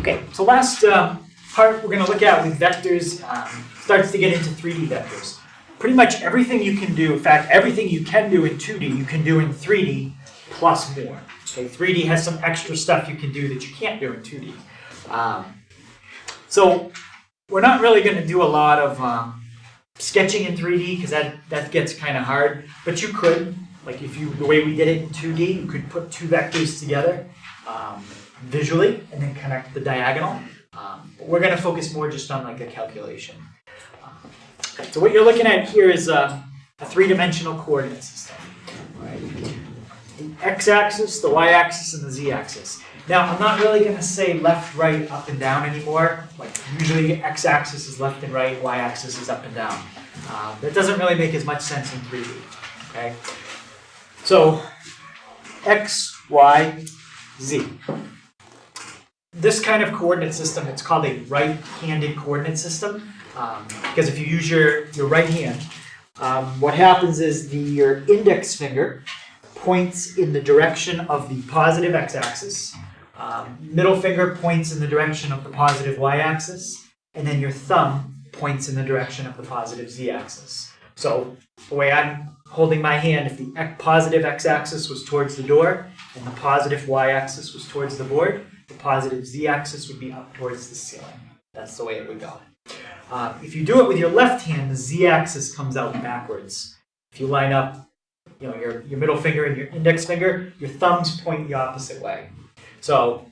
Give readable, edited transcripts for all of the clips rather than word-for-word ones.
Okay, so last part we're going to look at with vectors starts to get into 3D vectors. Pretty much everything you can do, in fact, everything you can do in 2D, you can do in 3D plus more. Okay, 3D has some extra stuff you can do that you can't do in 2D. So we're not really going to do a lot of sketching in 3D because that gets kind of hard, but you could, like the way we did it in 2D, you could put two vectors together visually and then connect the diagonal. But we're going to focus more just on like a calculation. Okay, so what you're looking at here is a three-dimensional coordinate system. Right? The x-axis, the y-axis, and the z-axis. Now, I'm not really going to say left, right, up, and down anymore. Like usually x-axis is left and right, y-axis is up and down. That doesn't really make as much sense in 3D. Okay? So, x, y, z. This kind of coordinate system, it's called a right-handed coordinate system. Because if you use your right hand, what happens is your index finger points in the direction of the positive x-axis, middle finger points in the direction of the positive y-axis, and then your thumb points in the direction of the positive z-axis. So the way I'm holding my hand, if the positive x-axis was towards the door and the positive y-axis was towards the board, the positive z-axis would be up towards the ceiling. That's the way it would go. If you do it with your left hand, the z-axis comes out backwards. If you line up, your middle finger and your index finger, your thumbs point the opposite way. So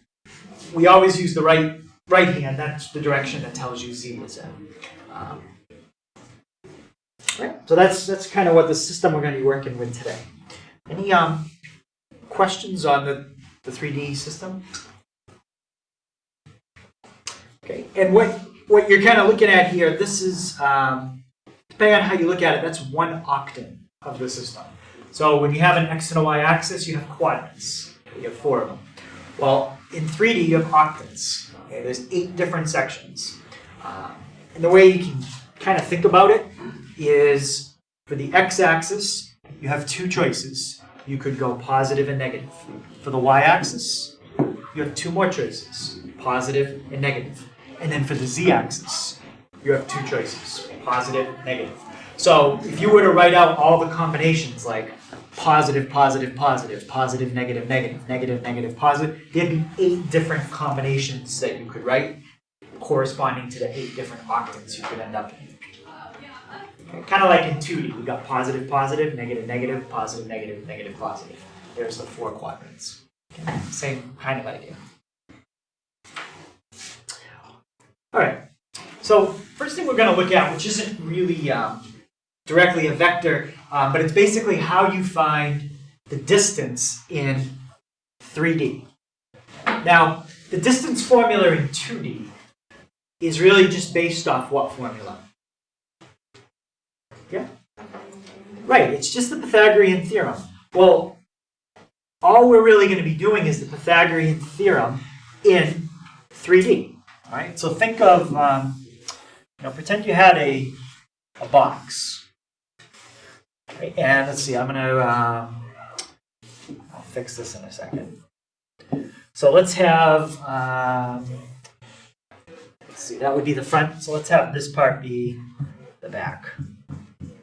we always use the right hand. That's the direction that tells you z is in. Right. So that's kind of what the system we're going to be working with today. Any questions on the 3D system? Okay, and what you're kind of looking at here, this is, depending on how you look at it, that's one octant of the system. So when you have an x and a y axis, you have quadrants. You have 4 of them. Well, in 3D, you have octants. Okay, there's 8 different sections. And the way you can kind of think about it is, for the x-axis, you have 2 choices. You could go positive and negative. For the y-axis, you have 2 more choices, positive and negative. And then for the z-axis, you have 2 choices, positive, negative. So if you were to write out all the combinations like positive, positive, positive, positive, negative, negative, negative, negative, positive, there'd be 8 different combinations that you could write corresponding to the 8 different octants you could end up in. Okay, kind of like in 2D, we got positive, positive, negative, negative, positive, negative, negative, positive. There's the 4 quadrants. Okay, same kind of idea. All right, so first thing we're going to look at, which isn't really directly a vector, but it's basically how you find the distance in 3D. Now, the distance formula in 2D is really just based off what formula? Yeah? Right, it's just the Pythagorean Theorem. Well, all we're really going to be doing is the Pythagorean Theorem in 3D. All right, so think of, pretend you had a box. Okay, and let's see, I'm going to, I'll fix this in a second. So let's have, let's see, that would be the front. So let's have this part be the back. All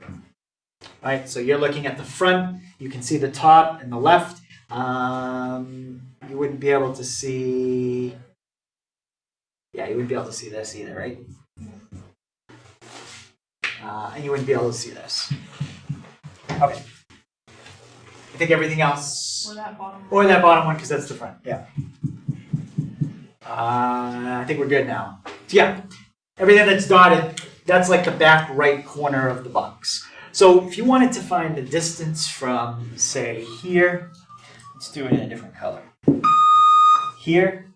right, so you're looking at the front. You can see the top and the left. You wouldn't be able to see... Yeah, you wouldn't be able to see this either, right? And you wouldn't be able to see this. Okay. I think everything else... Or that bottom one. Or that bottom one, because that's the front, yeah. I think we're good now. So yeah, everything that's dotted, that's like the back right corner of the box. So if you wanted to find the distance from, say, here, let's do it in a different color. Here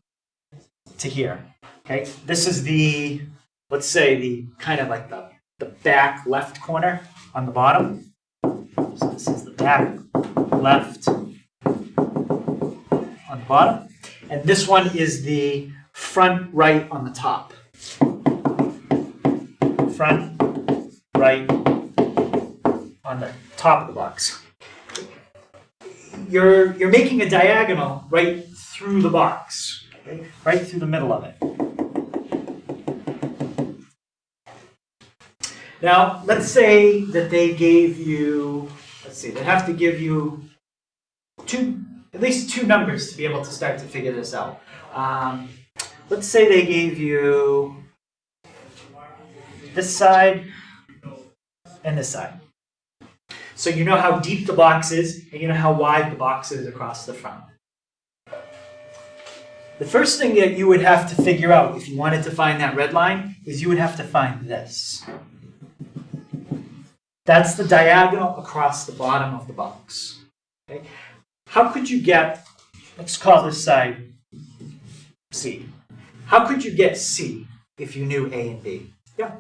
to here. Okay, this is the, let's say, the kind of like the back left corner on the bottom. So this is the back left on the bottom. And this one is the front right on the top. Front right on the top of the box. You're making a diagonal right through the box. Okay? Right through the middle of it. Now, let's say that they gave you, let's see, they have to give you at least two numbers to be able to start to figure this out. Let's say they gave you this side and this side. So you know how deep the box is, and you know how wide the box is across the front. The first thing that you would have to figure out if you wanted to find that red line is you would have to find this. That's the diagonal across the bottom of the box. Okay? How could you get, let's call this side C. How could you get C if you knew A and B? Yeah.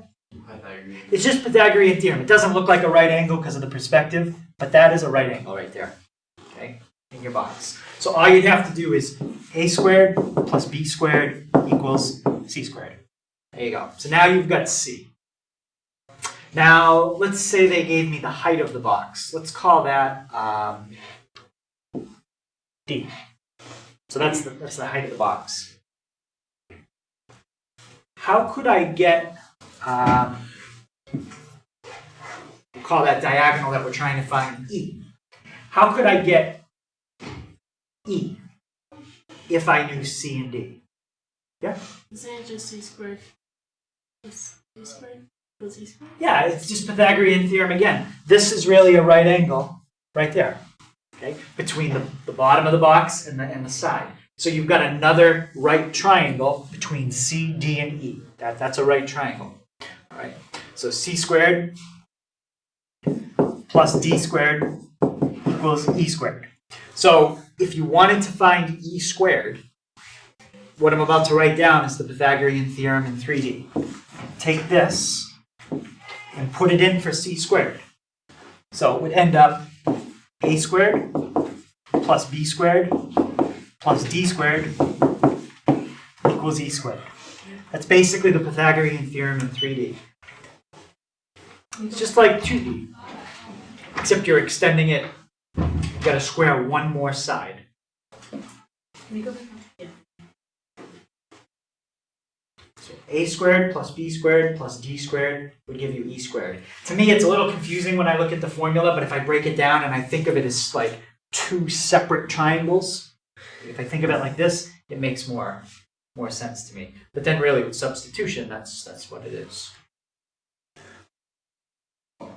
Pythagorean. It's just Pythagorean theorem. It doesn't look like a right angle because of the perspective, but that is a right angle right there. Okay? In your box. So all you'd have to do is A squared plus B squared equals C squared. There you go. So now you've got C. Now, let's say they gave me the height of the box. Let's call that D. So that's the height of the box. How could I get, we'll call that diagonal that we're trying to find E. How could I get E if I knew C and D? Yeah? Isn't it just C squared plus B squared plus E squared? Yeah, it's just Pythagorean theorem again. This is really a right angle right there, okay, between the bottom of the box and the side. So you've got another right triangle between C, D, and E. That's a right triangle. All right. So C squared plus D squared equals E squared. So if you wanted to find E squared, what I'm about to write down is the Pythagorean theorem in 3D. Take this and put it in for C squared. So it would end up A squared plus B squared plus D squared equals E squared. That's basically the Pythagorean theorem in 3D. It's just like 2D, except you're extending it. You've got to square one more side. Can we go back? Yeah. So A squared plus B squared plus D squared would give you E squared. To me, it's a little confusing when I look at the formula, but if I break it down and I think of it as like two separate triangles, if I think of it like this, it makes more sense to me. But then really with substitution, that's what it is. All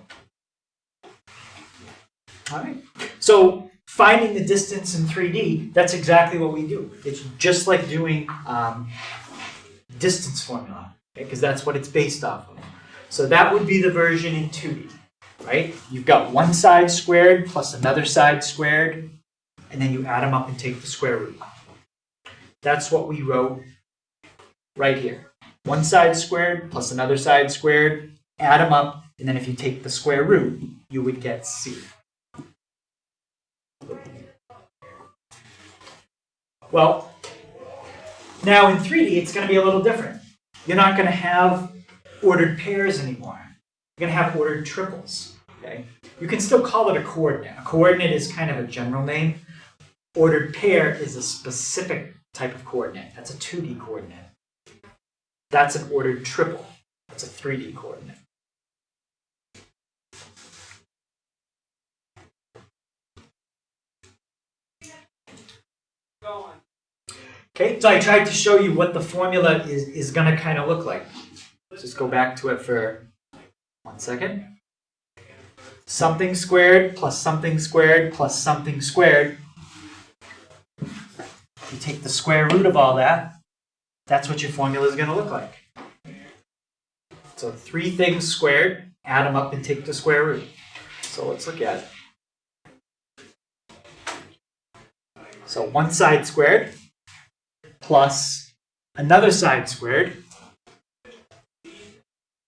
right. So finding the distance in 3D, that's exactly what we do. It's just like doing distance formula, because that's what it's based off of. So that would be the version in 2D, right? You've got one side squared plus another side squared, and then you add them up and take the square root. That's what we wrote right here. One side squared plus another side squared, add them up, and then if you take the square root, you would get C. Well, now in 3D, it's going to be a little different. You're not going to have ordered pairs anymore. You're going to have ordered triples. Okay? You can still call it a coordinate. A coordinate is kind of a general name. Ordered pair is a specific type of coordinate. That's a 2D coordinate. That's an ordered triple. That's a 3D coordinate. Okay, so I tried to show you what the formula is going to kind of look like. Let's just go back to it for 1 second. Something squared plus something squared plus something squared. You take the square root of all that, that's what your formula is going to look like. So 3 things squared, add them up and take the square root. So let's look at it. So one side squared plus another side squared.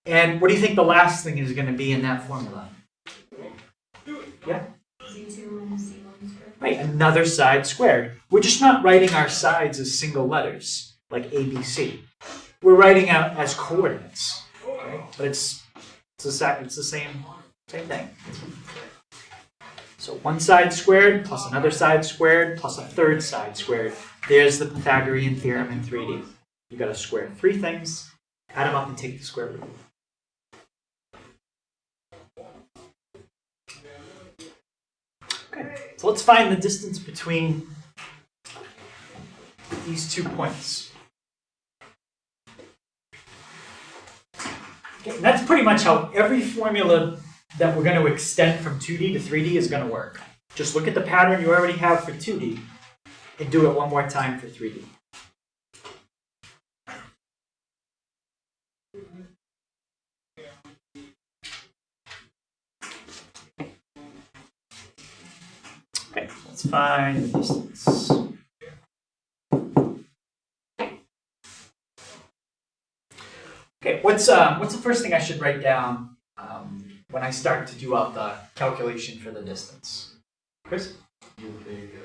And what do you think the last thing is going to be in that formula? Yeah? Right, another side squared. We're just not writing our sides as single letters, like A, B, C. We're writing out as coordinates. Okay? But it's the same thing. So one side squared plus another side squared plus a third side squared. There's the Pythagorean Theorem in 3D. You got to square three things, add them up and take the square root. Okay, so let's find the distance between these 2 points. Okay, and that's pretty much how every formula that we're going to extend from 2D to 3D is going to work. Just look at the pattern you already have for 2D and do it one more time for 3D. Okay, let's find the distance. Okay, what's the first thing I should write down when I start to do out the calculation for the distance? Chris? You take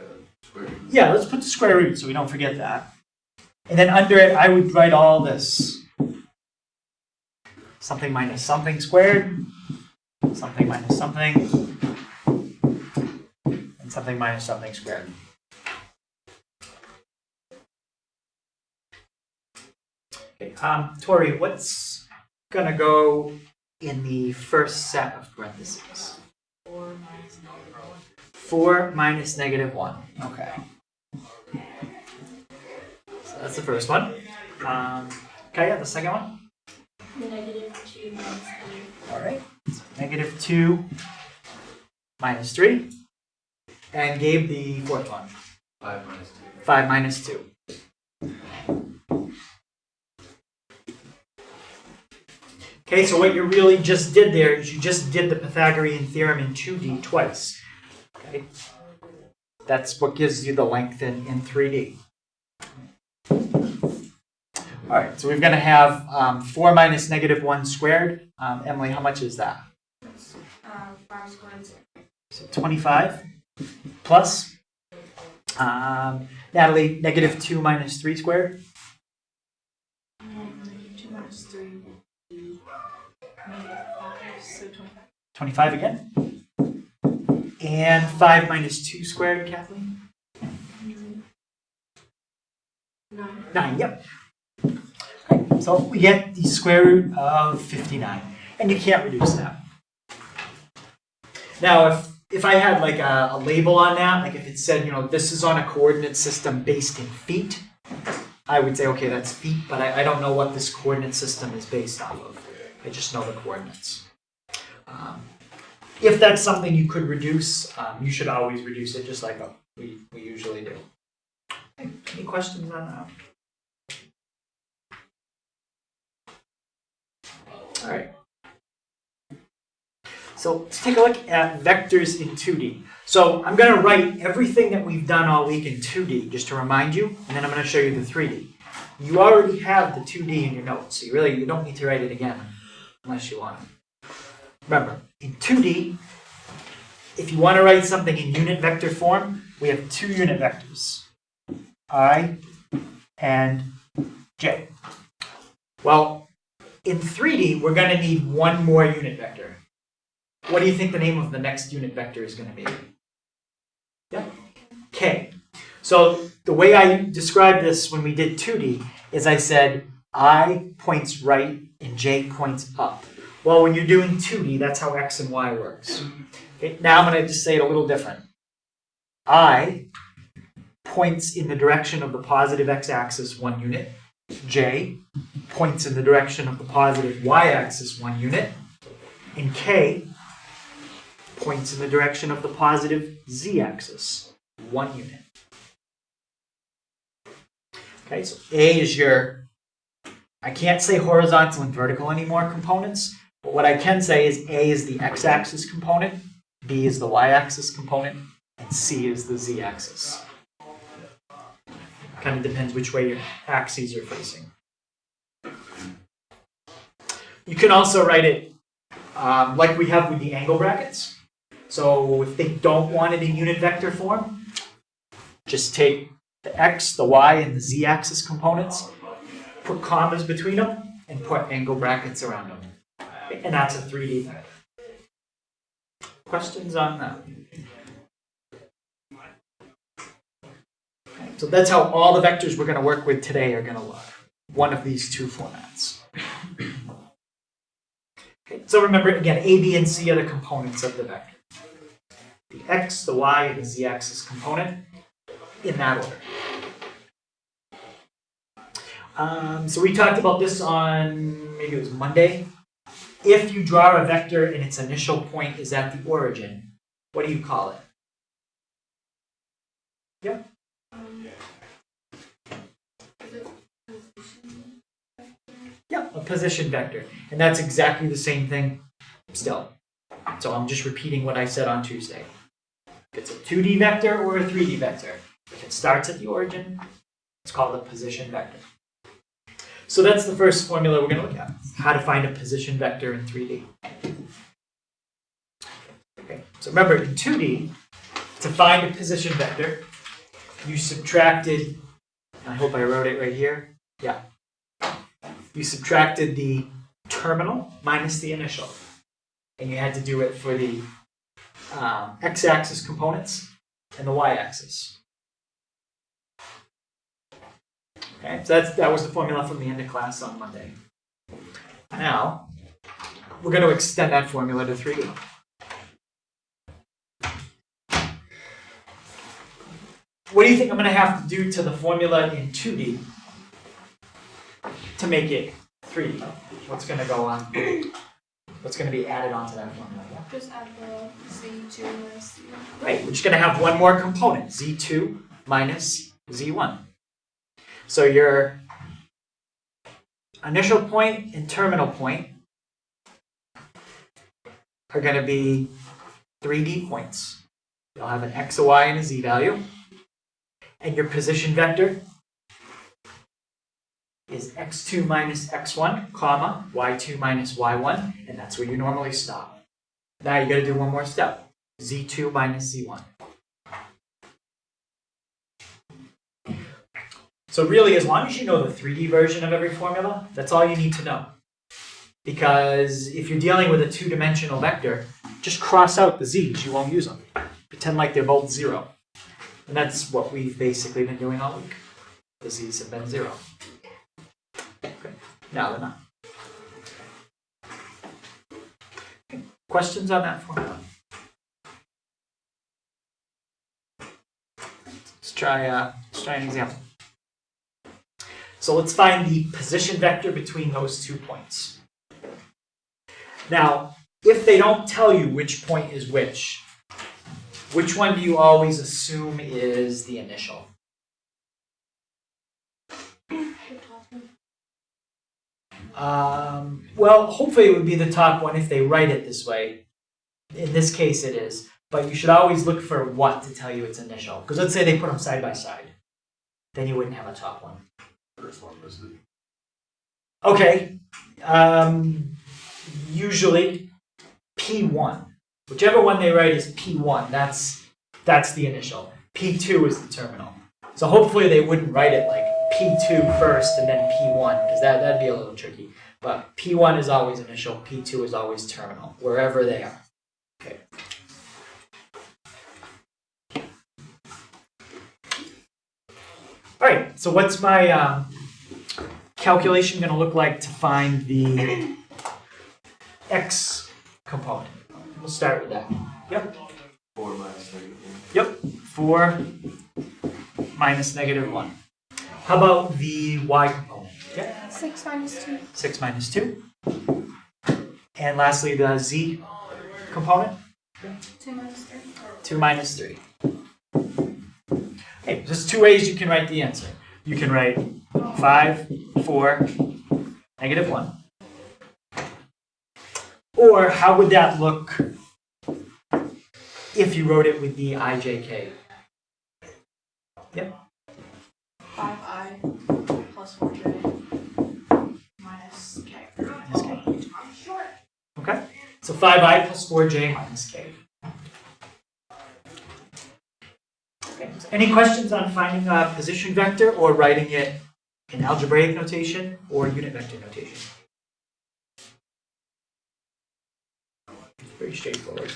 square root. Yeah, let's put the square root so we don't forget that. And then under it, I would write all this. Something minus something squared, something minus something, and something minus something squared. Okay, Tori, what's going to go in the first set of parentheses? 4 minus negative 1. Okay. So that's the first one. Okay, yeah, the second one? Negative 2 minus 3. All right. So negative 2 minus 3. And Gabe, the fourth one? 5 minus 2. 5 minus 2. Okay, so what you really just did there is you just did the Pythagorean theorem in 2D twice. Okay, that's what gives you the length in 3D. All right, so we're going to have 4 minus negative 1 squared. Emily, how much is that? 5 squared. So 25 plus, Natalie, negative 2 minus 3 squared. Negative 2 minus 3 would be negative 5, so 25. 25 again. And 5 minus 2 squared, Kathleen? 9. 9, yep. Okay, so we get the square root of 59. And you can't reduce that. Now, if I had like a label on that, like if it said, you know, this is on a coordinate system based in feet, I would say, okay, that's feet, but I don't know what this coordinate system is based off of. I just know the coordinates. If that's something you could reduce, you should always reduce it just like we usually do. Okay, any questions on that? All right. So let's take a look at vectors in 2D. So I'm going to write everything that we've done all week in 2D, just to remind you, and then I'm going to show you the 3D. You already have the 2D in your notes, so you don't need to write it again unless you want to. Remember, in 2D, if you want to write something in unit vector form, we have 2 unit vectors, I and j. Well, in 3D, we're going to need one more unit vector. What do you think the name of the next unit vector is going to be? Yeah, k. So the way I described this when we did 2D is I said I points right and j points up. Well, when you're doing 2D, that's how x and y works. Okay, now I'm going to just say it a little different. I points in the direction of the positive x-axis 1 unit. J points in the direction of the positive y-axis 1 unit. And k points in the direction of the positive z-axis 1 unit. Okay, so A is your, I can't say horizontal and vertical anymore components, but what I can say is A is the x-axis component, B is the y-axis component, and C is the z-axis. Kind of depends which way your axes are facing. You can also write it like we have with the angle brackets. So if they don't want it in unit vector form, just take the x, the y, and the z-axis components, put commas between them, and put angle brackets around them. And that's a 3D vector. Questions on that? Okay. So that's how all the vectors we're going to work with today are going to look. One of these two formats. Okay, so remember, again, A, B, and C are the components of the vector. The x, the y, and the z-axis component in that order. So we talked about this on, maybe it was Monday. If you draw a vector and its initial point is at the origin, what do you call it? Yeah? Yeah, a position vector. And that's exactly the same thing still. So I'm just repeating what I said on Tuesday. If it's a 2D vector or a 3D vector, if it starts at the origin, it's called a position vector. So that's the first formula we're going to look at, how to find a position vector in 3D. Okay, so remember, in 2D, to find a position vector, you subtracted, I hope I wrote it right here, yeah. You subtracted the terminal minus the initial. And you had to do it for the x-axis components and the y-axis. Okay, so that was the formula from the end of class on Monday. Now, we're going to extend that formula to 3D. What do you think I'm going to have to do to the formula in 2D to make it 3D? What's going to go on? What's going to be added onto that formula? Just add the z2 minus z1. Right, we're just going to have one more component, z2 minus z1. So your initial point and terminal point are going to be 3D points. You'll have an x, a y, and a z value. And your position vector is x2 minus x1, comma, y2 minus y1, and that's where you normally stop. Now you got to do one more step, z2 minus z1. So really, as long as you know the 3D version of every formula, that's all you need to know. Because if you're dealing with a two-dimensional vector, just cross out the z's, you won't use them. Pretend like they're both 0. And that's what we've basically been doing all week. The z's have been 0. Okay. Now they're not. Okay. Questions on that formula? Let's try an example. So let's find the position vector between those 2 points. Now, if they don't tell you which point is which one do you always assume is the initial? Well, hopefully it would be the top one if they write it this way. In this case it is. But you should always look for what to tell you it's initial. Because let's say they put them side by side. Then you wouldn't have a top one. First one listed. Okay. Usually P1. Whichever one they write is P1. That's the initial. P2 is the terminal. So hopefully they wouldn't write it like P2 first and then P1, because that'd be a little tricky. But P1 is always initial, P2 is always terminal, wherever they are. Okay. All right, so what's my calculation going to look like to find the x component? We'll start with that. Yep. 4 minus -1. Yep. 4 minus -1. How about the y component? Yeah. 6 minus 2. 6 minus 2. And lastly, the z component? 2 minus 3. 2 minus 3. Okay, there's 2 ways you can write the answer. You can write 5, 4, -1. Or how would that look if you wrote it with the ijk? Yep. 5i plus 4j minus k. Minus k. Okay. So 5i plus 4j minus k. Okay. So any questions on finding a position vector or writing it in algebraic notation or unit vector notation? It's very straightforward.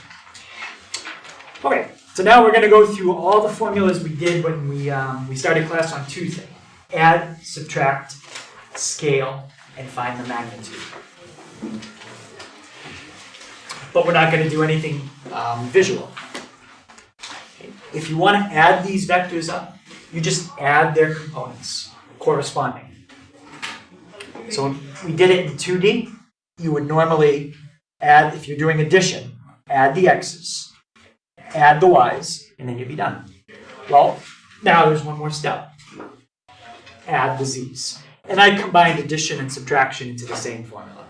Okay, So now we're going to go through all the formulas we did when we started class on Tuesday. Add, subtract, scale, and find the magnitude. But we're not going to do anything visual. If you want to add these vectors up, you just add their components corresponding. So if we did it in 2D, you would normally add, if you're doing addition, add the x's, add the y's, and then you'd be done. Well, now there's one more step. Add the z's. And I combined addition and subtraction into the same formula.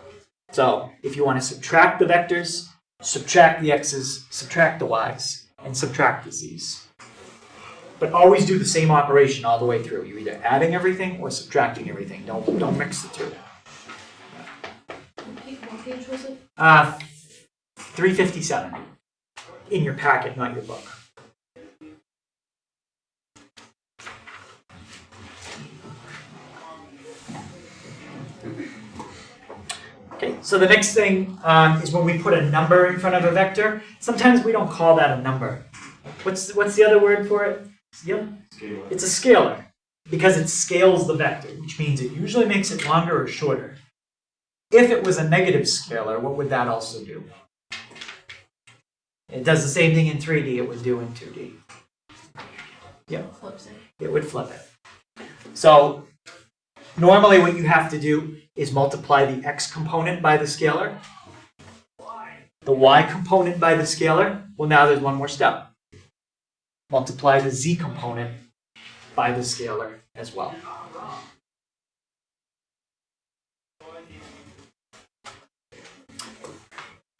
So if you want to subtract the vectors, subtract the x's, subtract the y's, and subtract the z's. But always do the same operation all the way through. You're either adding everything or subtracting everything. Don't mix the two. What page was it? 357 in your packet, not your book. Okay, so the next thing is when we put a number in front of a vector. Sometimes we don't call that a number. What's the other word for it? Yep. Scalar. It's a scalar because it scales the vector, which means it usually makes it longer or shorter. If it was a negative scalar, what would that also do? It does the same thing in 3D it would do in 2D. Yep. Flips it. It would flip it. So normally what you have to do is multiply the x component by the scalar, the y component by the scalar. Well, now there's one more step. Multiply the z component by the scalar as well.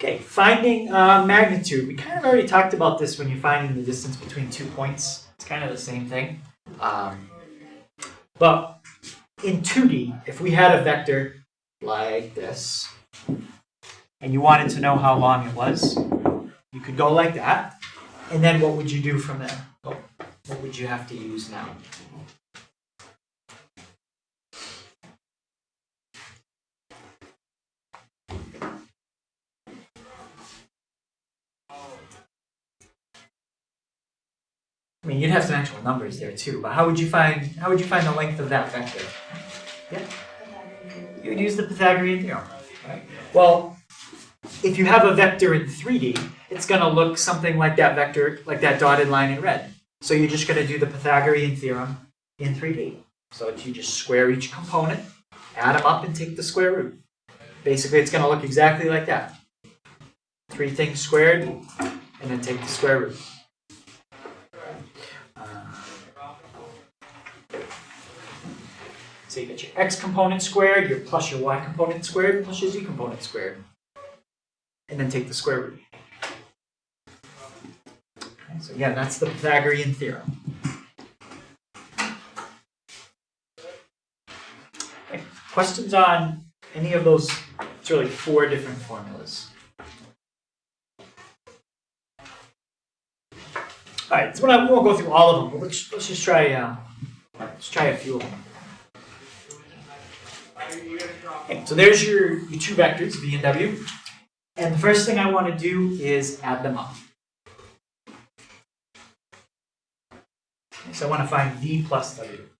Okay, finding magnitude. We kind of already talked about this when you're finding the distance between 2 points. It's kind of the same thing. But in 2D, if we had a vector like this, and you wanted to know how long it was, you could go like that. And then what would you do from there? Oh, what would you have to use now? I mean, you'd have some actual numbers there too, but how would you find the length of that vector? Yeah, you would use the Pythagorean Theorem, right? Well, if you have a vector in 3D, it's going to look something like that vector, like that dotted line in red. So you're just going to do the Pythagorean Theorem in 3D. So you just square each component, add them up, and take the square root. Basically, it's going to look exactly like that. 3 things squared, and then take the square root. So you get your x component squared, your plus your y component squared, plus your z component squared. And then take the square root. Okay, so yeah, that's the Pythagorean Theorem. Okay, questions on any of those? It's really 4 different formulas. All right, so we won't go through all of them, but let's just try a few of them. Okay, so there's your 2 vectors, v and w. And the first thing I want to do is add them up. Okay, so I want to find v plus w.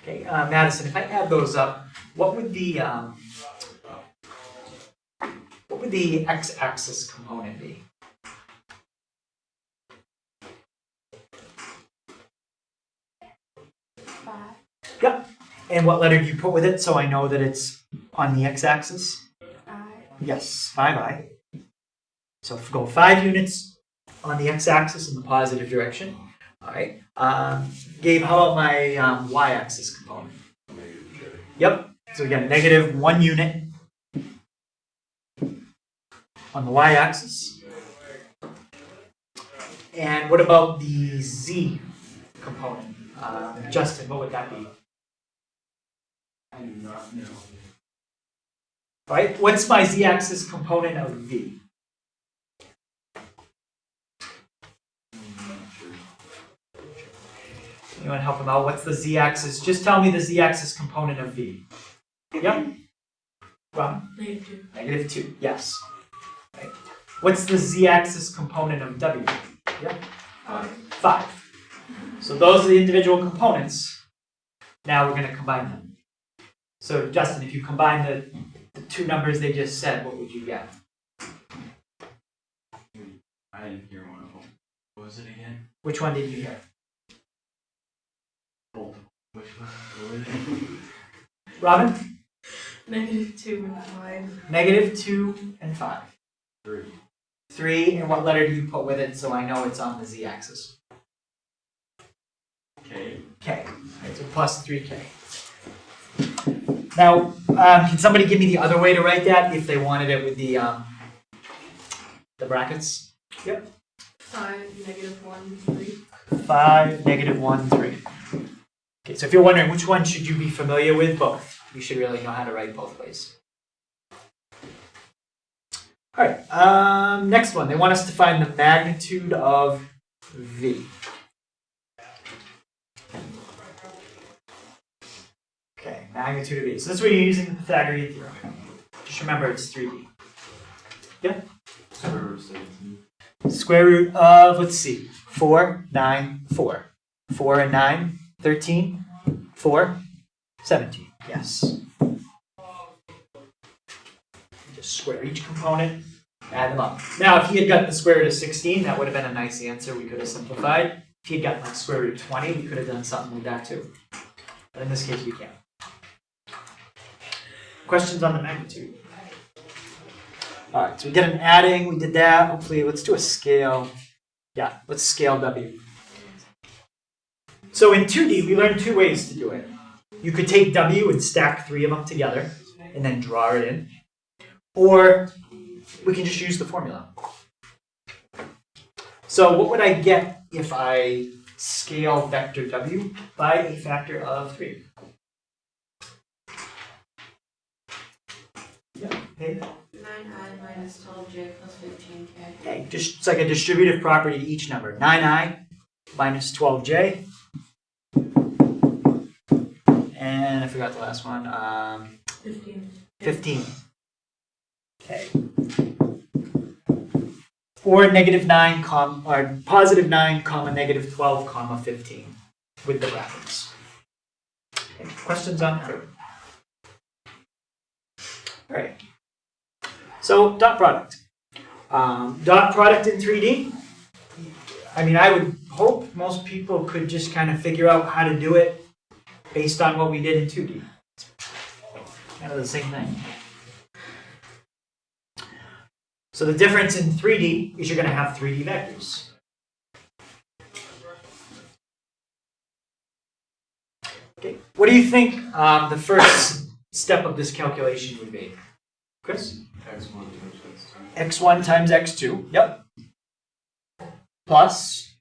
Okay, Madison, if I add those up, what would the x-axis component be? Yep. And what letter do you put with it so I know that it's on the x-axis? I. Yes, 5i. So go 5 units on the x-axis in the positive direction. All right. Gabe, how about my y-axis component? Yep. So again, negative 1 unit on the y-axis. And what about the z component? Justin, what would that be? I do not know. All right, what's my z-axis component of v? You want to help him out? What's the z-axis? Just tell me the z-axis component of v. Yep. Ron? -2. -2, yes. Right. What's the z-axis component of w? Yeah. 5. 5. So those are the individual components. Now we're going to combine them. So Justin, if you combine the two numbers they just said, what would you get? I didn't hear one of them. What was it again? Which one did you hear? Both. Which one? What was it? Robin? -2 and 5. -2 and 5. 3. 3, and what letter do you put with it so I know it's on the z-axis? K. K. Right, so plus 3k. Now, can somebody give me the other way to write that if they wanted it with the brackets? Yep. 5, -1, 3. 5, -1, 3. Okay, so if you're wondering which one should you be familiar with, both. You should really know how to write both ways. All right, next one. They want us to find the magnitude of V. Okay, magnitude of V. So this way you're using the Pythagorean Theorem. Just remember it's 3D. Yeah? Square root of 17. Square root of, let's see, 4, 9, 4. 4 and 9, 13. 4, 17. Yes. Just square each component, add them up. Now, if he had gotten the square root of 16, that would have been a nice answer. We could have simplified. If he had gotten like square root of 20, we could have done something with that too. But in this case, we can't. Questions on the magnitude? All right, so we did an adding, we did that. Hopefully, let's do a scale. Yeah, let's scale W. So in 2D, we learned two ways to do it. You could take W and stack 3 of them together and then draw it in. Or we can just use the formula. So what would I get if I scale vector W by a factor of 3? Yeah, okay. 9i minus 12j plus 15k. Okay, just it's like a distributive property to each number. 9i minus 12j. And I forgot the last one. 15. 15. Okay. Or -9, or positive 9, comma, -12, comma, 15 with the brackets. Okay. Questions on that? All right. So dot product. Dot product in 3D. I mean, I would hope most people could just kind of figure out how to do it based on what we did in 2D. It's kind of the same thing. So the difference in 3D is you're going to have 3D vectors. Okay. What do you think the first step of this calculation would be? Chris? X1 times X2. X1 times X2. Yep. Plus,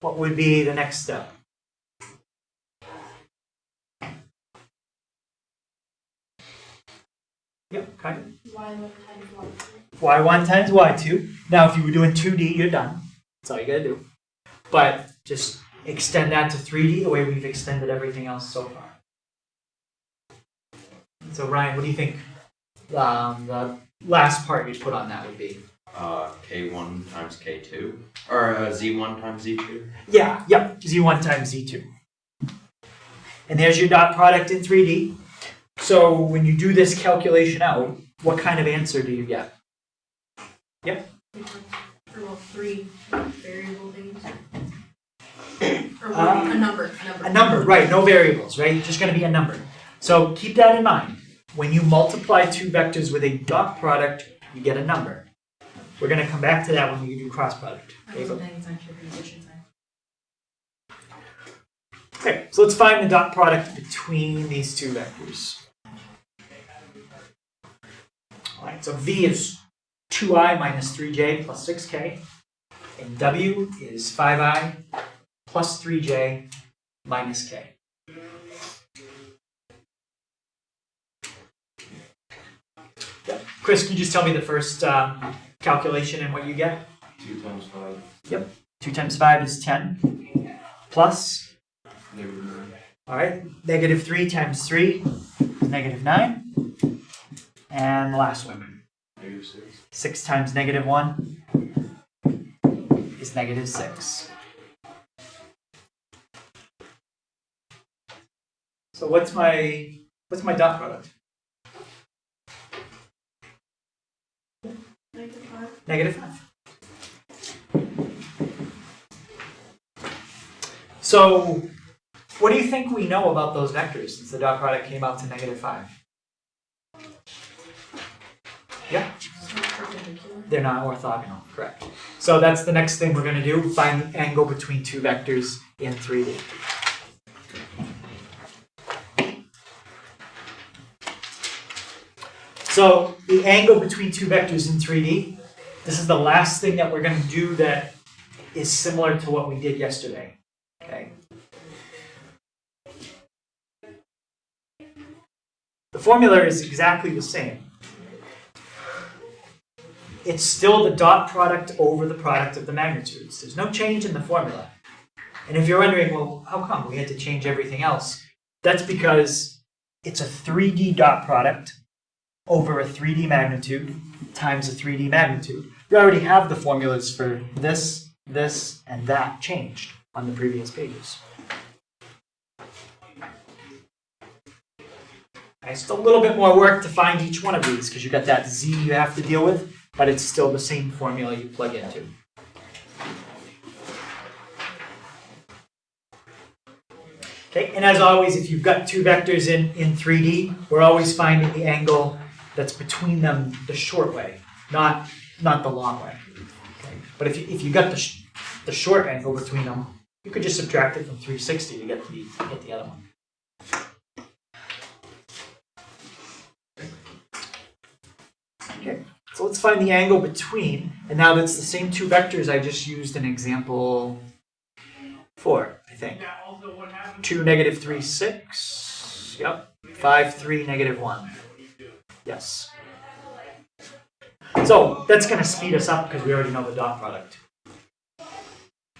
what would be the next step? Yep, kind of. y1 times y2. Y1 times Y2. Now, if you were doing 2D, you're done. That's all you gotta do. But just extend that to 3D the way we've extended everything else so far. So, Ryan, what do you think the last part you put on that would be? K1 times K2, or Z1 times Z2. Yeah, yep, Z1 times Z2. And there's your dot product in 3D. So when you do this calculation out, what kind of answer do you get? Yep. Or well, 3 variable things. Or a number. A number, right, no variables, right? Just going to be a number. So keep that in mind. When you multiply two vectors with a dot product, you get a number. We're going to come back to that when we do cross product. Okay, so let's find the dot product between these two vectors. All right, so V is 2i minus 3j plus 6k, and W is 5i plus 3j minus k. Yep. Chris, can you just tell me the first calculation and what you get? 2 times 5. Yep. 2 times 5 is 10, plus, -9. all right, -3 times 3 is -9. And the last one. -6. 6 times negative 1 is negative 6. So what's my dot product? Negative 5. So what do you think we know about those vectors since the dot product came out to negative 5? Yeah? They're not orthogonal, correct. So that's the next thing we're going to do, find the angle between two vectors in 3D. So the angle between two vectors in 3D, this is the last thing that we're going to do that is similar to what we did yesterday. Okay. The formula is exactly the same. It's still the dot product over the product of the magnitudes. There's no change in the formula. And if you're wondering, well, how come we had to change everything else? That's because it's a 3D dot product over a 3D magnitude times a 3D magnitude. You already have the formulas for this, this, and that changed on the previous pages. It's a little bit more work to find each one of these because you've got that z you have to deal with, but it's still the same formula you plug into. Okay, and as always, if you've got two vectors in 3D, we're always finding the angle that's between them the short way, not the long way. Okay? But if you got the short angle between them, you could just subtract it from 360 to get the other one. Okay, so let's find the angle between, and now that's the same two vectors I just used in example 4, I think. 2, negative 3, 6. Yep. 5, 3, negative 1. Yes. So that's going to speed us up because we already know the dot product.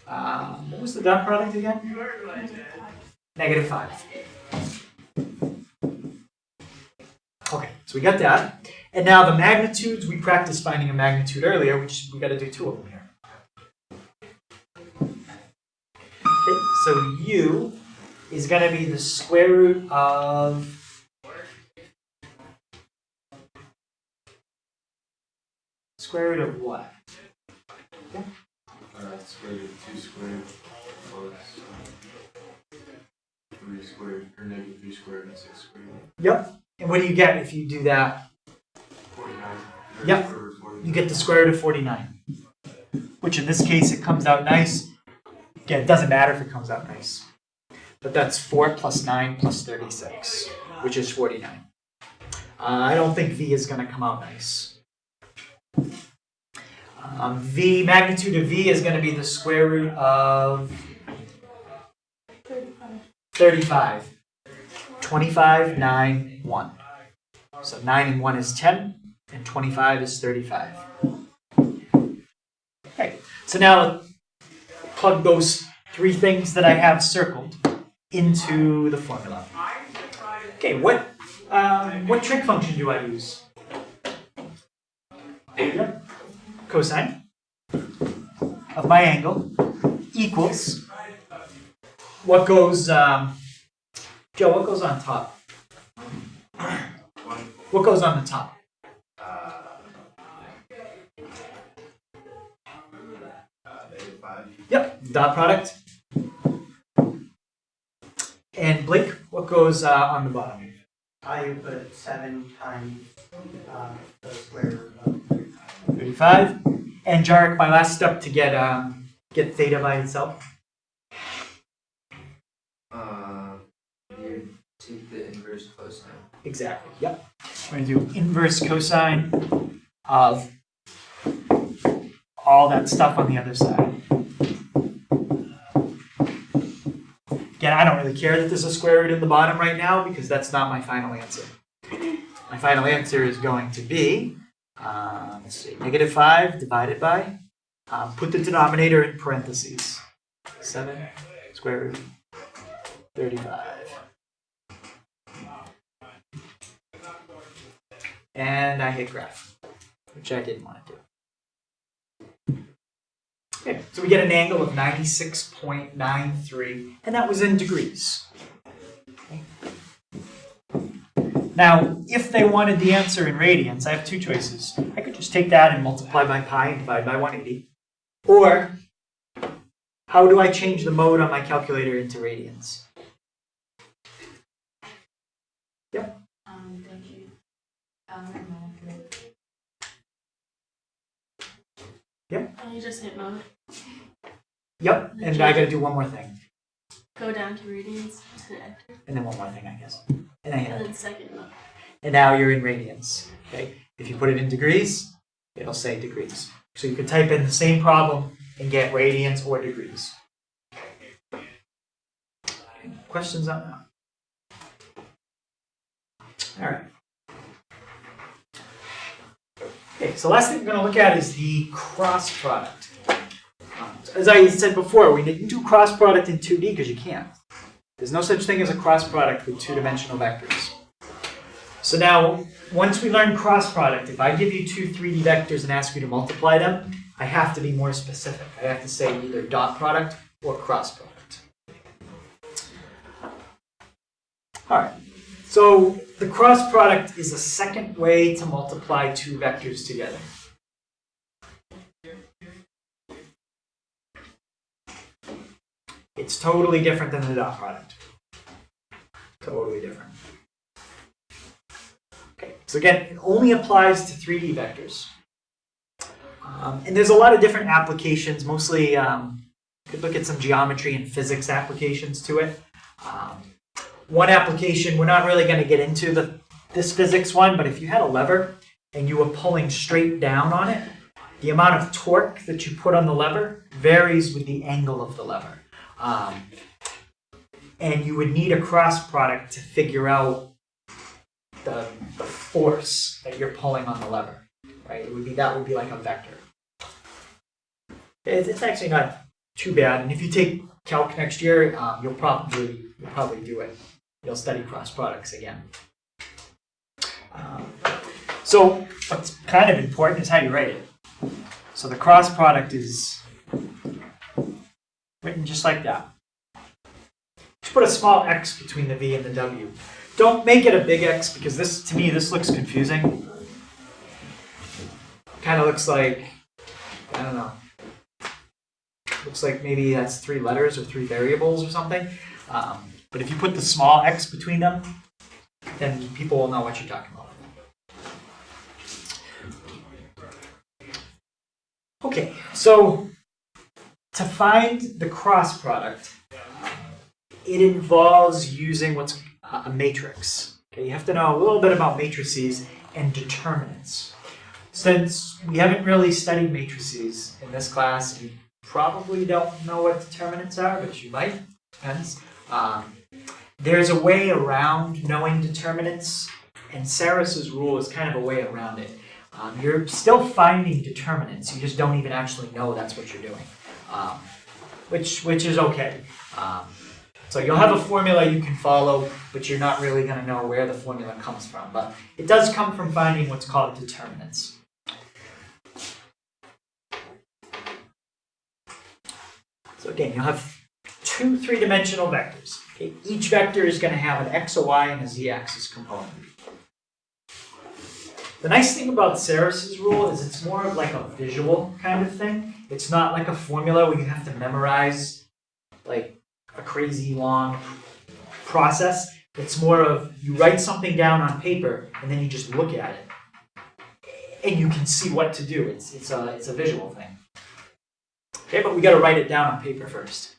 What was the dot product again? Negative 5. Okay, so we got that. And now the magnitudes, we practiced finding a magnitude earlier, we got to do 2 of them here. Okay, so u is going to be the square root of what? Yeah. Square root of 2 squared plus 3 squared, or negative 3 squared and 6 squared. Yep. And what do you get if you do that? 49. Yep. You get the square root of 49. Which in this case, it comes out nice. Again, it doesn't matter if it comes out nice. But that's 4 plus 9 plus 36, which is 49. I don't think v is going to come out nice. The magnitude of v is going to be the square root of 35. 25, 9, 1. So 9 and 1 is 10, and 25 is 35. Okay, so now plug those 3 things that I have circled into the formula. Okay, what trig function do I use? Cosine of my angle equals what goes, Joe, what goes on top? What goes on the top? Yep, dot product. And Blake, what goes on the bottom? I put 7 times the square root of 35. And Jarek, my last step to get theta by itself. You take the inverse cosine. Exactly, yep. We're going to do inverse cosine of all that stuff on the other side. Again, I don't really care that there's a square root in the bottom right now because that's not my final answer. My final answer is going to be, let's see, negative 5 divided by, put the denominator in parentheses, 7 square root 35. And I hit graph. which I didn't want to do. Okay, so we get an angle of 96.93, and that was in degrees. Okay. Now, if they wanted the answer in radians, I have two choices. I could just take that and multiply by pi and divide by 180. Or, how do I change the mode on my calculator into radians? Yep. Don't you, Oh, you just hit mode. Yep, and I gotta do one more thing. Go down to radians to enter. And then one more thing, I guess. And then hit And enter. then second mode. And now you're in radians. Okay. If you put it in degrees, it'll say degrees. So you could type in the same problem and get radians or degrees. Questions on that? All right. Okay, so last thing we're going to look at is the cross product. As I said before, we didn't do cross product in 2D because you can't. There's no such thing as a cross product with two-dimensional vectors. So now, once we learn cross product, if I give you two 3D vectors and ask you to multiply them, I have to be more specific. I have to say either dot product or cross product. All right. So the cross product is a second way to multiply two vectors together. It's totally different than the dot product. Totally different. Okay, so again, it only applies to 3D vectors. And there's a lot of different applications, mostly you could look at some geometry and physics applications to it. One application, we're not really going to get into this physics one, but if you had a lever and you were pulling straight down on it, the amount of torque that you put on the lever varies with the angle of the lever. And you would need a cross product to figure out the force that you're pulling on the lever, right? That would be like a vector. It's actually not too bad, and if you take calc next year, you'll probably do it. You'll study cross products again. So what's kind of important is how you write it. So the cross product is written just like that. Just put a small x between the v and the w. Don't make it a big X because to me this looks confusing. Kind of looks like, I don't know. Looks like maybe that's 3 letters or 3 variables or something. But if you put the small x between them, then people will know what you're talking about. Okay, so to find the cross product, it involves using what's a matrix. Okay, you have to know a little bit about matrices and determinants. Since we haven't really studied matrices in this class, you probably don't know what determinants are, but you might. Depends. There's a way around knowing determinants, and Sarris's rule is kind of a way around it. You're still finding determinants, you just don't even actually know that's what you're doing, which is okay. So you'll have a formula you can follow, but you're not really going to know where the formula comes from. But it does come from finding what's called determinants. So again, you'll have two 3-dimensional vectors. Okay? Each vector is going to have an x, a y, and a z-axis component. The nice thing about Sarris's rule is it's more of like a visual kind of thing. It's not like a formula where you have to memorize like a crazy long process. It's more of you write something down on paper and then you just look at it and you can see what to do. It's a visual thing. Okay, but we got to write it down on paper first.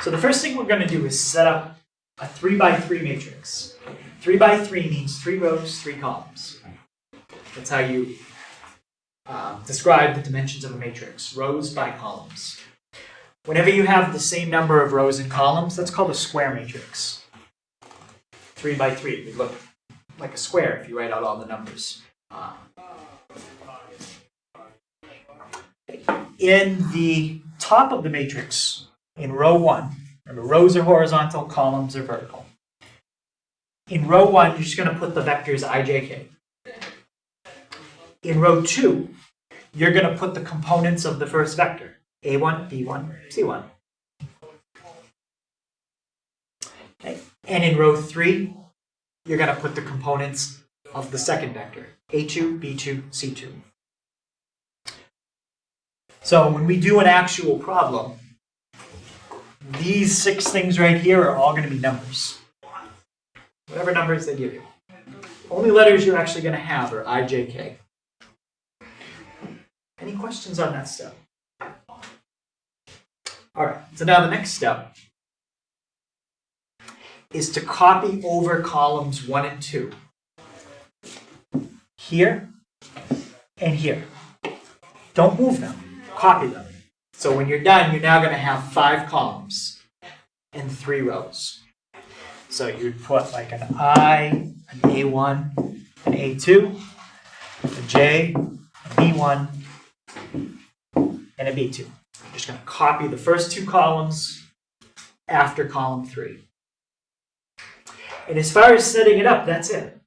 So the first thing we're going to do is set up a 3x3 matrix. 3x3 means 3 rows, 3 columns. That's how you describe the dimensions of a matrix, rows by columns. Whenever you have the same number of rows and columns, that's called a square matrix. 3x3 would look like a square if you write out all the numbers. In the top of the matrix, in row 1, remember rows are horizontal, columns are vertical. In row 1, you're just going to put the vectors I, j, k. In row 2, you're going to put the components of the first vector, a1, b1, c1. Okay. And in row 3, you're going to put the components of the second vector, a2, b2, c2. So when we do an actual problem, these 6 things right here are all going to be numbers. Whatever numbers they give you. Only letters you're actually going to have are I, J, K. Any questions on that step? All right, so now the next step is to copy over columns 1 and 2. Here and here. Don't move them. Copy them. So when you're done, you're now going to have 5 columns and 3 rows. So you'd put like an I, an A1, an A2, a J, a B1, and a B2. You're just going to copy the first 2 columns after column 3. And as far as setting it up, that's it.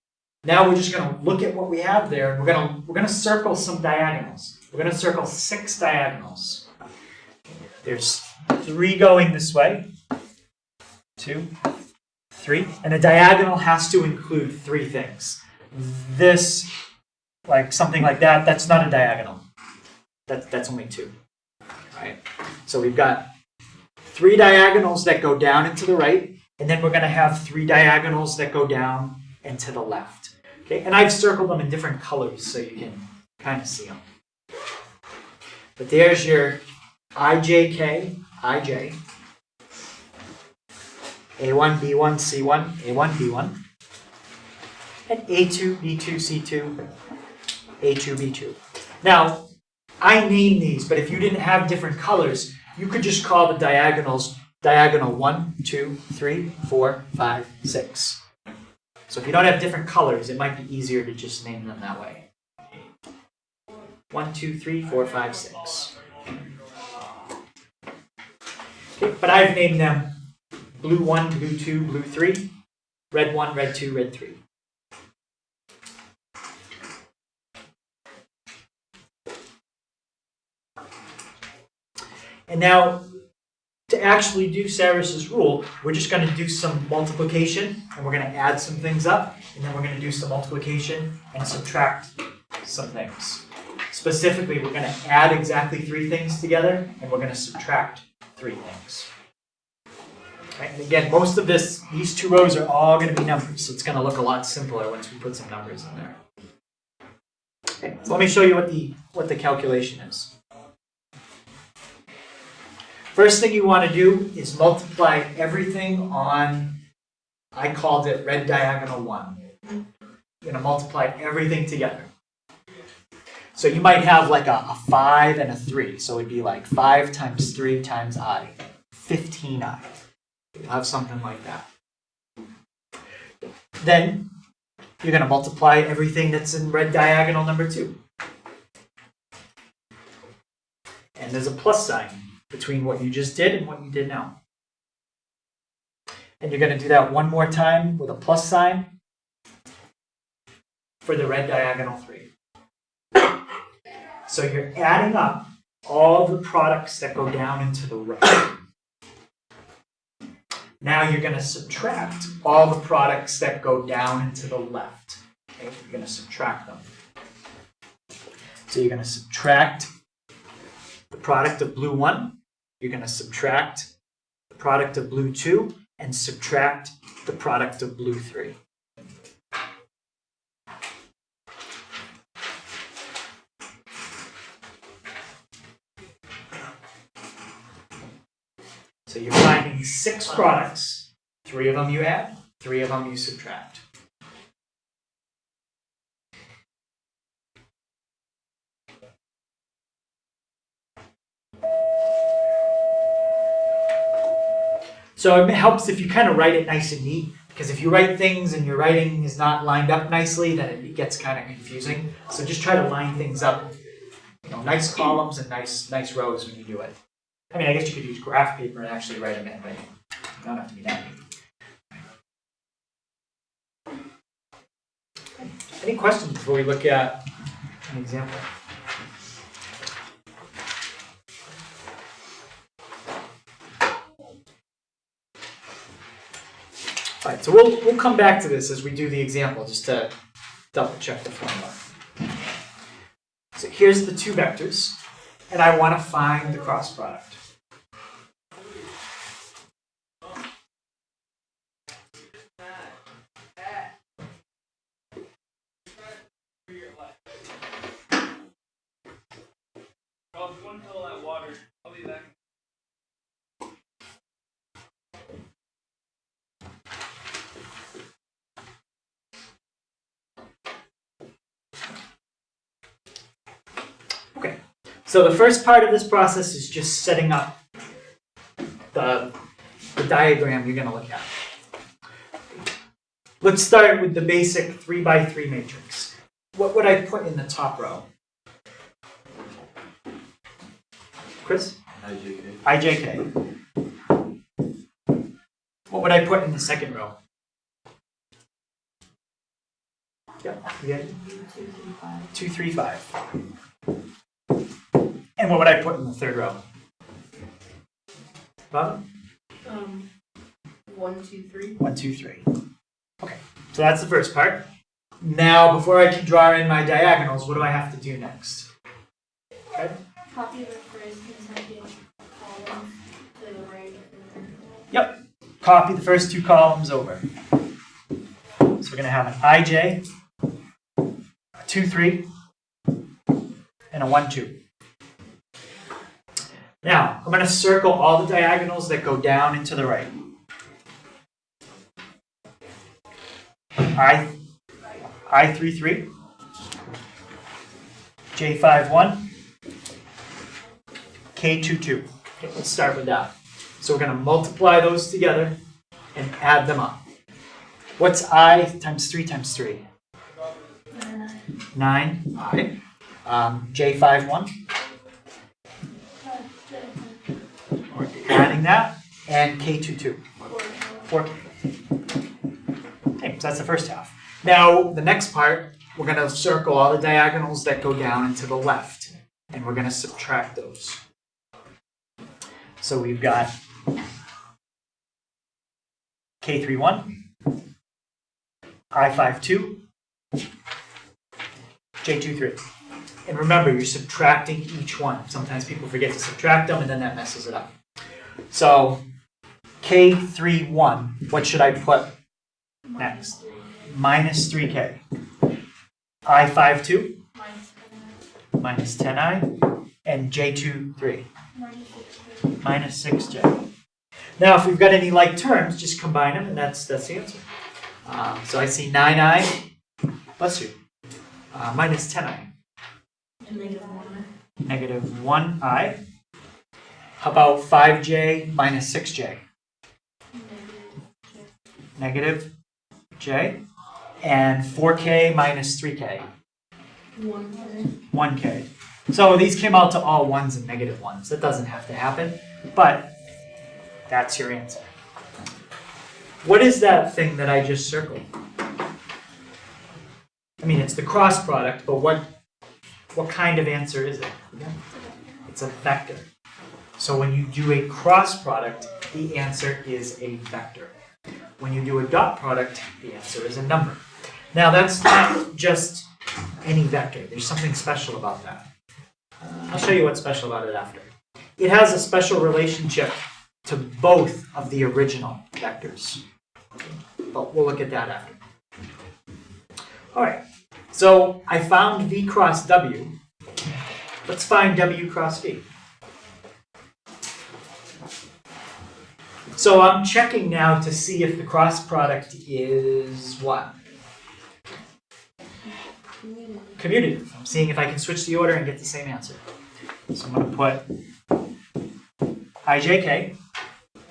Now we're just going to look at what we have there, and we're going to circle some diagonals. We're going to circle 6 diagonals. There's 3 going this way, 2, 3, and a diagonal has to include 3 things. This, like something like that, that's not a diagonal. That's only 2. Right? So we've got 3 diagonals that go down and to the right, and then we're going to have 3 diagonals that go down and to the left. Okay? And I've circled them in different colors so you can kind of see them. But there's your IJK, IJ, A1, B1, C1, A1, B1, and A2, B2, C2, A2, B2. Now, I name these, but if you didn't have different colors, you could just call the diagonals diagonal 1, 2, 3, 4, 5, 6. So if you don't have different colors, it might be easier to just name them that way. 1, 2, 3, 4, 5, 6. Okay, but I've named them blue 1, blue 2, blue 3, red 1, red 2, red 3. And now, to actually do Sarris's rule, we're just going to do some multiplication, and we're going to add some things up, and then we're going to do some multiplication and subtract some things. Specifically, we're going to add exactly 3 things together, and we're going to subtract 3 things. Right? And again, most of these 2 rows are all going to be numbers, so it's going to look a lot simpler once we put some numbers in there. Okay, so let me show you what the calculation is. First thing you want to do is multiply everything on, I called it red diagonal 1. You're going to multiply everything together. So you might have like a 5 and a 3. So it'd be like 5 times 3 times I, 15I. You'll have something like that. Then you're going to multiply everything that's in red diagonal number 2. And there's a plus sign between what you just did and what you did now. And you're going to do that one more time with a plus sign for the red diagonal 3. So you're adding up all the products that go down into the right. Now you're going to subtract all the products that go down into the left. Okay? You're going to subtract them. So you're going to subtract the product of blue 1. You're going to subtract the product of blue 2 and subtract the product of blue 3. So you're finding 6 products. 3 of them you add, 3 of them you subtract. So it helps if you kind of write it nice and neat, because if you write things and your writing is not lined up nicely, then it gets kind of confusing. So just try to line things up, nice columns and nice rows when you do it. I mean, I guess you could use graph paper and actually write them in, but you don't have to be that neat. Any questions before we look at an example? All right, so we'll come back to this as we do the example, just to double check the formula. So here's the two vectors, and I want to find the cross product. Okay, so the first part of this process is just setting up the diagram you're going to look at. Let's start with the basic 3 by 3 matrix. What would I put in the top row? Chris? IJK. IJK. What would I put in the second row? Yep, yeah. 2, 3, 5. And what would I put in the third row? Bob? 1, 2, 3. 1, 2, 3. Okay, so that's the first part. Now, before I can draw in my diagonals, what do I have to do next? Okay. Copy the first and second column to the right. Yep. Copy the first two columns over. So we're going to have an IJ, a 2, 3, and a 1, 2. Now, I'm going to circle all the diagonals that go down and to the right. I33, J51, K22. Okay, let's start with that. So we're going to multiply those together and add them up. What's I times 3 times 3? 9. I. J51. We're adding that. And K22. 4K. Okay, so that's the first half. Now, the next part, we're going to circle all the diagonals that go down and to the left. And we're going to subtract those. So we've got K31, I52, J23. And remember, you're subtracting each one. Sometimes people forget to subtract them, and then that messes it up. So K31, what should I put next? Minus 3K. I52, minus 10I, and J23, minus 6J. Now, if we've got any like terms, just combine them, and that's the answer. So I see 9I, bless you, minus 10I. Negative 1I. How about 5J minus 6J? Negative J. And 4K minus 3K? 1K. So these came out to all 1s and negative 1s. That doesn't have to happen, but that's your answer. What is that thing that I just circled? I mean, it's the cross product, but what kind of answer is it? It's a vector. So when you do a cross product, the answer is a vector. When you do a dot product, the answer is a number. Now that's not just any vector. There's something special about that. I'll show you what's special about it after. It has a special relationship to both of the original vectors. But we'll look at that after. All right, so I found V cross W. Let's find W cross V. So I'm checking now to see if the cross product is what? Commutative. I'm seeing if I can switch the order and get the same answer. So I'm going to put IJK.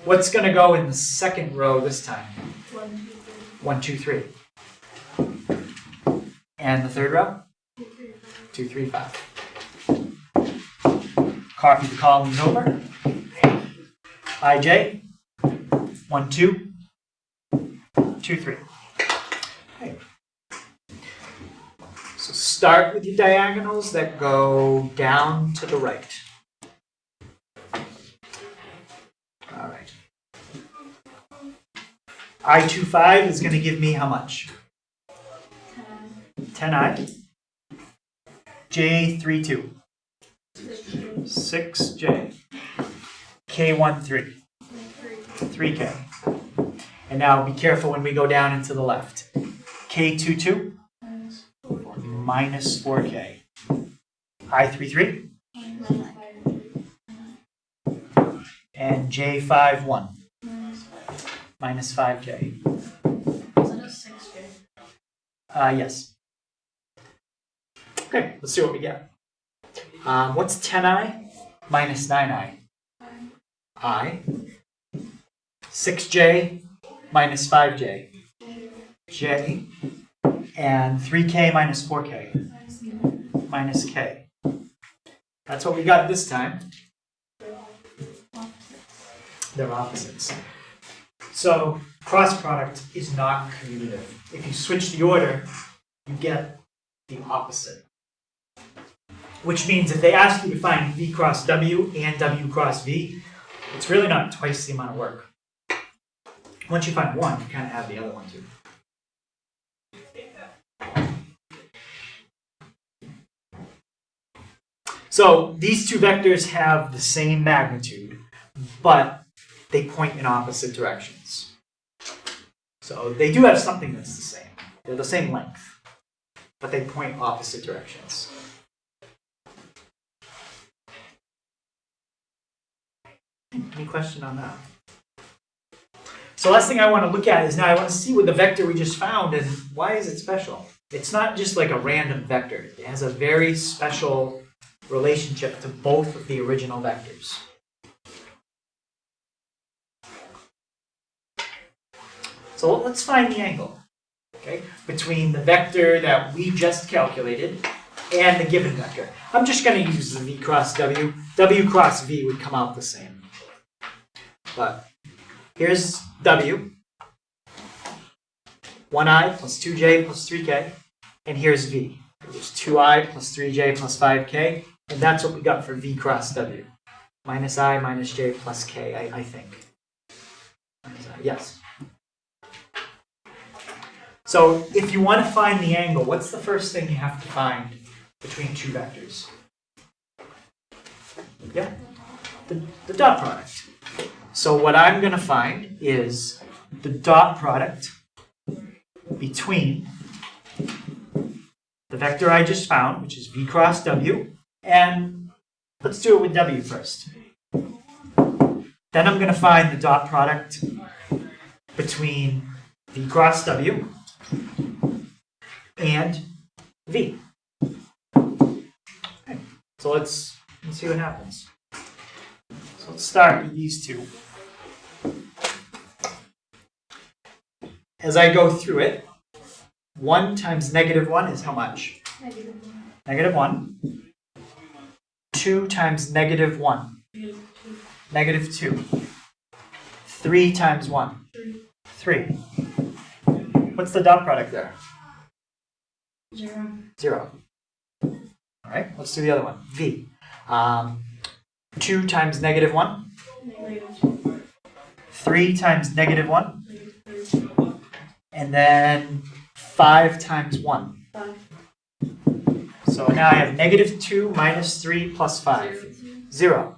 What's going to go in the second row this time? 1, 2, 3. And the third row? 2, 3, 5. Copy the columns over. IJ. 1, 2, 2, 3. Okay. start with your diagonals that go down to the right. All right. I25 is going to give me how much? 10i. J32. 6j. K13. 3k. And now be careful when we go down into the left. K22 minus 4k. I33 and J51 minus 5k. Is it a 6J? Yes. Okay, let's see what we get. What's 10i minus 9i? I. 6j minus 5j. J. And 3k minus 4k. Minus k. That's what we got this time. They're opposites. So cross product is not commutative. If you switch the order, you get the opposite. Which means if they ask you to find v cross w and w cross v, it's really not twice the amount of work. Once you find one, you kind of have the other one too. So these two vectors have the same magnitude, but they point in opposite directions. So they do have something that's the same. They're the same length, but they point opposite directions. Any question on that? So last thing I want to look at is now I want to see what the vector we just found and why is it special? It's not just like a random vector. It has a very special relationship to both of the original vectors. So let's find the angle, okay, between the vector that we just calculated and the given vector. I'm just going to use the v cross w. W cross v would come out the same. But here's w, 1i plus 2j plus 3k, and here's v. There's 2i plus 3j plus 5k, and that's what we got for v cross w. Minus I minus j plus k, I think. Yes. So if you want to find the angle, what's the first thing you have to find between two vectors? Yeah, the dot product. So what I'm going to find is the dot product between the vector I just found, which is v cross w, and let's do it with w first. Then I'm going to find the dot product between v cross w and v. Okay. So let's see what happens. So let's start with these two. As I go through it, 1 times negative 1 is how much? Negative 1. 2 times negative 1. Negative 2. 3 times 1. 3. What's the dot product there? 0. 0. All right, let's do the other one. V. 2 times negative 1. Negative 2. 3 times negative 1. And then 5 times 1. 5. So now I have negative 2 minus 3 plus 5. 0.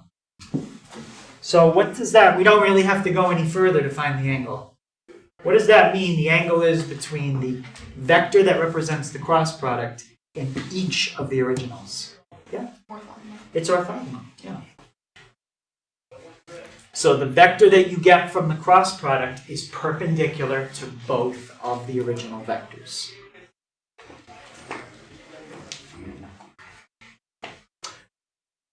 So what does that, we don't really have to go any further to find the angle. What does that mean? The angle is between the vector that represents the cross product and each of the originals. Yeah? It's orthogonal. Yeah. So the vector that you get from the cross product is perpendicular to both of the original vectors.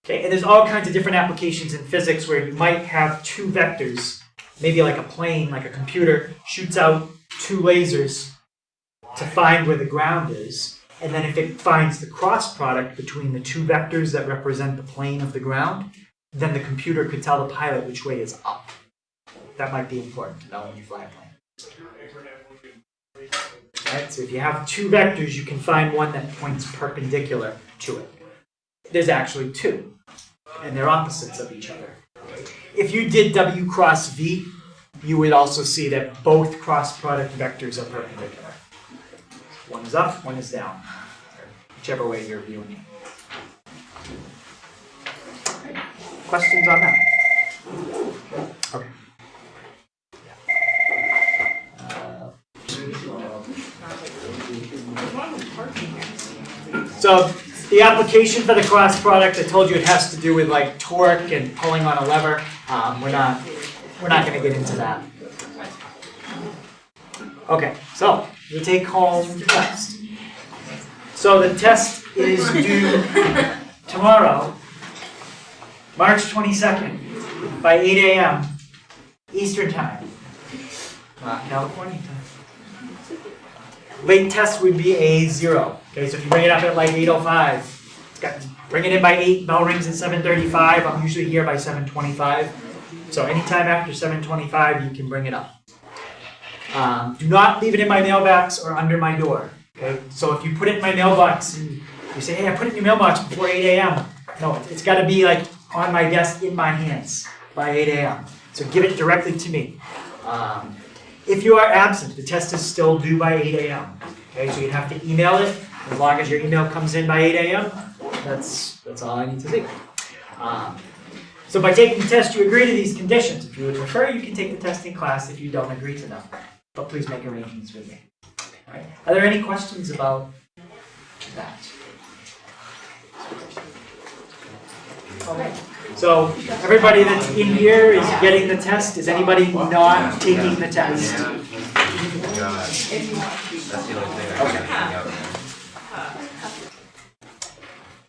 Okay, and there's all kinds of different applications in physics where you might have two vectors, maybe like a plane, like a computer, shoots out two lasers to find where the ground is, and then if it finds the cross product between the two vectors that represent the plane of the ground, then the computer could tell the pilot which way is up. That might be important to know when you fly a plane. Right? So if you have two vectors, you can find one that points perpendicular to it. There's actually two, and they're opposites of each other. If you did W cross V, you would also see that both cross product vectors are perpendicular. One is up, one is down, whichever way you're viewing it. Questions on that? Okay. So the application for the cross product, I told you it has to do with like torque and pulling on a lever. We're not going to get into that. Okay, so the take-home test. So the test is due tomorrow, March 22nd, by 8 a.m. Eastern Time, California time. Late test would be a 0. Okay, so if you bring it up at like 8:05, bring it in by 8, bell rings at 7:35. I'm usually here by 7:25. So anytime after 7:25, you can bring it up. Do not leave it in my mailbox or under my door. Okay, so if you put it in my mailbox and you say, hey, I put it in your mailbox before 8 a.m. No, it's got to be like on my desk in my hands by 8 a.m. So give it directly to me. If you are absent, the test is still due by 8 a.m. Okay, so you'd have to email it. As long as your email comes in by 8 a.m., that's all I need to see. So by taking the test, you agree to these conditions. If you would prefer, you can take the test in class if you don't agree to them. But please make arrangements with me. All right. Are there any questions about that? Okay. So everybody that's in here is getting the test. Is anybody not taking the test? That's the only thing I can hang out.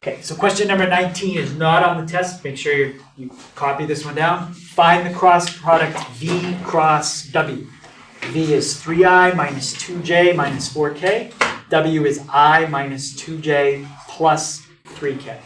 Okay, so question number 19 is not on the test. Make sure you copy this one down. Find the cross product V cross W. V is 3i minus 2j minus 4k. W is I minus 2j plus 3k.